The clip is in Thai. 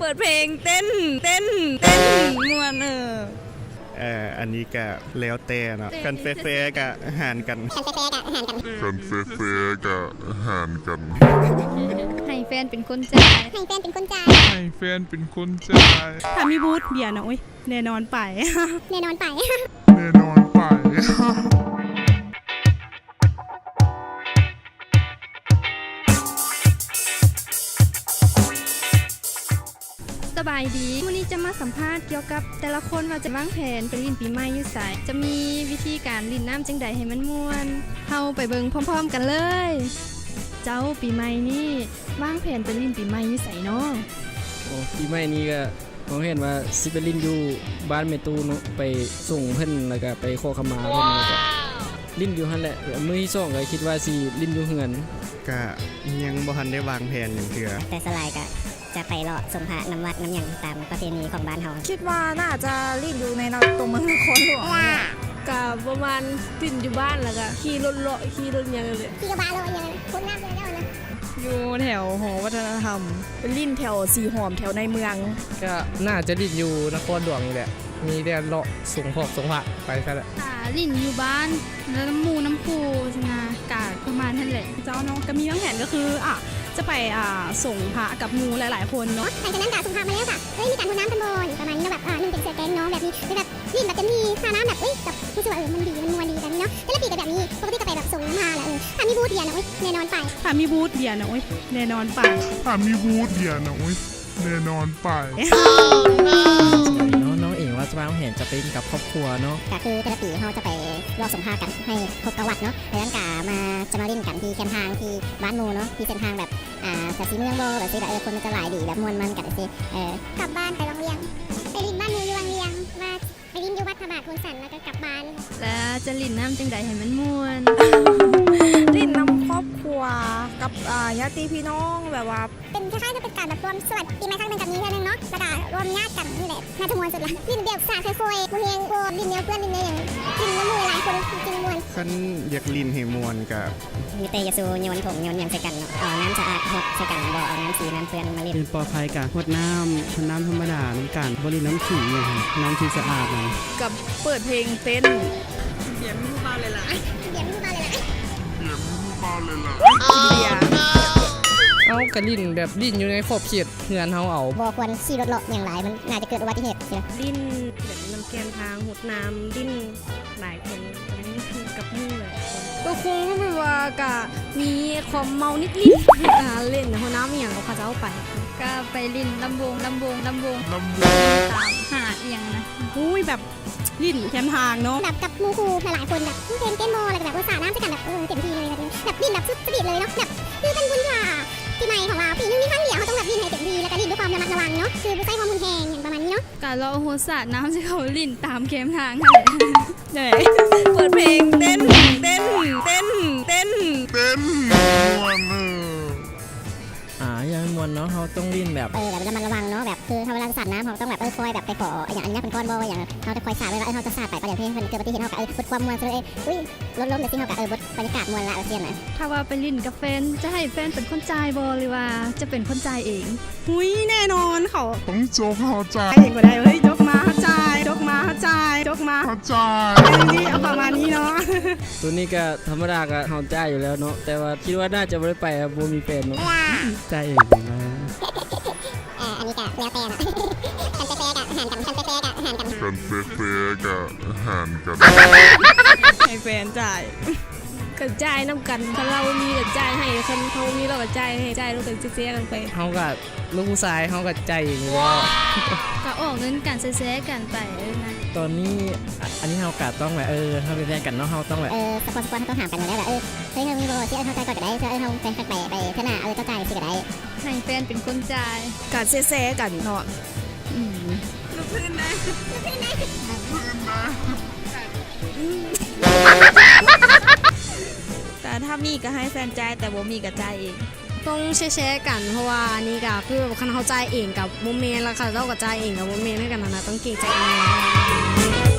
เปิดเพลงเต้นม่วนอันนี้ก็แล้วแต่เนาะกันเฟ่ๆก็หารกันให้แฟนเป็นคนจ่ายถ้ามีบูธเบียร์นะโอ้ยแน่นอนไป สบายดีวันนี้จะมาสัมภาษณ์เกี่ยวกับแต่ละคนว่าจะวางแผนไปลิ้นปีใหม่อยู่ไสจะมีวิธีการลิ้นน้ำจังใดให้มันม่วนเฮาไปเบิ่งพร้อมๆกันเลย เจ้าปีใหม่นี่วางแผนไปลิ้นปีใหม่อยู่ไสเนาะ ปีใหม่นี้ก็ผมเห็นว่าสิไปลิ้นอยู่บ้านแม่ตูเนาะไปส่งเพิ่นแล้วก็ไปขอขมาเพิ่นแล้วก็ลิ้นอยู่หั่นแหละมื้อที่2ก็คิดว่าสิลิ้นอยู่เฮือนก็ยังบ่ทันได้วางแผนหยังเทื่อแต่สลายก็จะไปเลาะสมภะน้ำวัดน้ำหยังตามประเพณีของบ้านเฮาคิดว่าน่าจะลิ้นอยู่ในตรงเมืองนครหลวงกับประมาณติ่นอยู่บ้านแล้วก็ขี่รถเลาะขี่รถยังเลยขี่กระบะเลาะยังคนน้ำเลยนะอยู่แถวหอวัฒนธรรมเป็นลิ้นแถวสีหอมแถวในเมืองก็น่าจะลิ้นอยู่นครหลวงนี่แหละมีแต่เลาะส่งพระไปซะแหละลิ้นอยู่บ้านแล้วน้ำมูน้ำปูชนะกาดประมาณนั้นแหละเจ้าเนาะก็มีวางแผนก็คือจะไปส่งพระกับมูหลายๆคนเนาะหลังจากนั้นก็ส่งพระมาแล้วค่ะมีการทำน้ำกันบนประมาณนี้แบบนึ่งเป็นเสือแกงเนาะแบบนี้แบบลิ้นแบบเต็มที่ทาน้ำแบบแบบรู้สึกว่ามันดีมันนัวดีแบบนี้เนาะแต่ละปีก็แบบนี้ปกติก็ไปแบบส่งน้ำมาแหละถ้ามีบูธเบียร์นะแน่นอนไปถ้ามีบูธเบียร์นะแน่นอนไปน้องเองว่าจะวางแผนจะไปกับครอบครัวเนาะก็คือแต่ละปีเราจะไปรอสมภากันให้ครบกวัดเนาะแล้วก็จะมาเล่นกันที่แคมป์ทางที่บ้านมูเนาะที่เส้นทางแบบแบบสีเมืองโบแบบสีแบบคนมันจะหลายดีแบบมวนมันกันสิกลับบ้านไปโรงเรียนไปลินบ้านมูอยู่วังเวียงมาไปลินอยู่วัดพระบาทคุณสันแล้วก็กลับบ้านแล้วจะลิ้นน้ำจังใดให้มันม่วน ลิ้นน้ำครอบครัวกับญาติพี่น้องแบบว่าเป็นคล้ายๆจะเป็นการแบบรวมสวัสดิ์ปีใหม่ครั้งหนึ่งกับนี้เท่านึงเนาะแล้วก็รวมญาติกันนี่แหละน่าจะมวนสุดละลิ้นเดียวสาดค่อยๆเฮียงโกลิ้นเดียวเพื่อนลิ้นเดียวอย่างกินน้ำมือหลายคนจริงมวนคันอยากลิ้นให้ม่วนก็มีเตยสูโยนผมโยนยังใส่กันเอาน้ำสะอาดหดใส่กันบ่เอาน้ำสีน้ำเพื่อนมาลิ้นเป็นปลอดภัยกับหดน้ำธรรมดาน้ำกันบริน้ำสีเนี่ยน้ำที่สะอาดนะกับเปิดเพลงเต้นเบียร์ไม่รู้เบาเลยล่ะเอากระลิ้นแบบลิ้นอยู่ในขอบเขตเฮือนเฮาเอาบ่ควรขี่รถเลาะอย่างไรมันน่าจะเกิดอุบัติเหตุลิ้นแบบน้ำแกนทางหดน้ำลิ้นหลายคนกับมือเลยก็คงแบบว่ากะมีความเมานิดๆเล่นหัวน้ำอย่างเขาจะเอาไปก็ไปลิ้นลำวงตามหาดอย่างนะอุ้ยแบบลิ้นแคมทางเนาะแบบกับมูคูหลายคนแบบเต้นโมอะไรแบบว่าสาดน้ำใส่กันแบบเต็มที่เลยแบบลิ้นแบบสุดสปีดเลยเนาะแบบคือเป็นบุญค่ะปีใหม่ของเราปีนึงมีครั้งเดียวเขาต้องแบบลิ้นให้เต็มที่แล้วก็ลิ้นด้วยความระมัดระวังเนาะคือไม่ใช่ความรุนแรงอย่างประมาณนี้เนาะการเราหัวสาดน้ำจะเขาลิ้นตามแคมทางใช่เปิดเพลงเต้นยังมวนเนาะเขาต้องลิ้นแบบแบบระมัดระวังเนาะแบบคือเวลาสาดน้ำเขาต้องแบบคอยแบบไปขออย่างอันนี้เป็นก้อนบ่อย่างเราจะคอยสาดไว้ว่าเราจะสาดไปประเดี๋ยวเพื่อนเกิดอุบัติเหตุเขาบดความมวนเลยอุ้ยล้มเดี๋ยวสิเขาบดบรรยากาศมวนละเสียนะถ้าว่าไปลิ้นกับแฟนจะให้แฟนเป็นคนจ่ายบ่หรือว่าจะเป็นคนจ่ายเองหุ้ยแน่นอนเขาต้องโจ๊กเขาจ่ายเองก็ได้เฮ้ยยกมาจ่ายนี่เอาประมาณนี้เนาะตัวนี้ก็ธรรมดาก็เฮาจ่ายอยู่แล้วเนาะแต่ว่าคิดว่าน่าจะไม่ได้ไปบ่มีแฟนเนาะจ่ายเองนะอันนี้ก็แล้วแต่นะกันเป๊ะๆกับอาหารกันให้แฟนจ่ายกระจายน้ำกันถ้าเรามีกระจายให้คนเขามีเรากระจายให้จ่ายเรากันเสียกันไปเขากับลูกผู้ชายเขากับใจอย่างนี้ว่าก็ออกเงินกันเสียกันไปนะตอนนี้อันนี้เขากะต้องแบบเขาเป็นแฟนกันเนาะเขาต้องแบบสปอนเขาต้องหากันอยู่แล้วแหละเฮ้ยเขามีโบที่เขาใจก่อนก็ได้เขาแฟนไปเท่าน่ะเจ้าใจสิก็ได้ให้แฟนเป็นคนจ่ายการเสียกันเนาะลูกพื้นนะแต่ถ้ามีก็ให้แฟนจ่ายแต่บ่มีก็จ่ายเองต้องแชร์กันเพราะว่าอันนี้ก็คือคันเขาจ่ายเองกับโมเมนต์แล้วค่ะเราก็จ่ายเองกับโมเมนต์ให้กันนะต้องเก่งใจกัน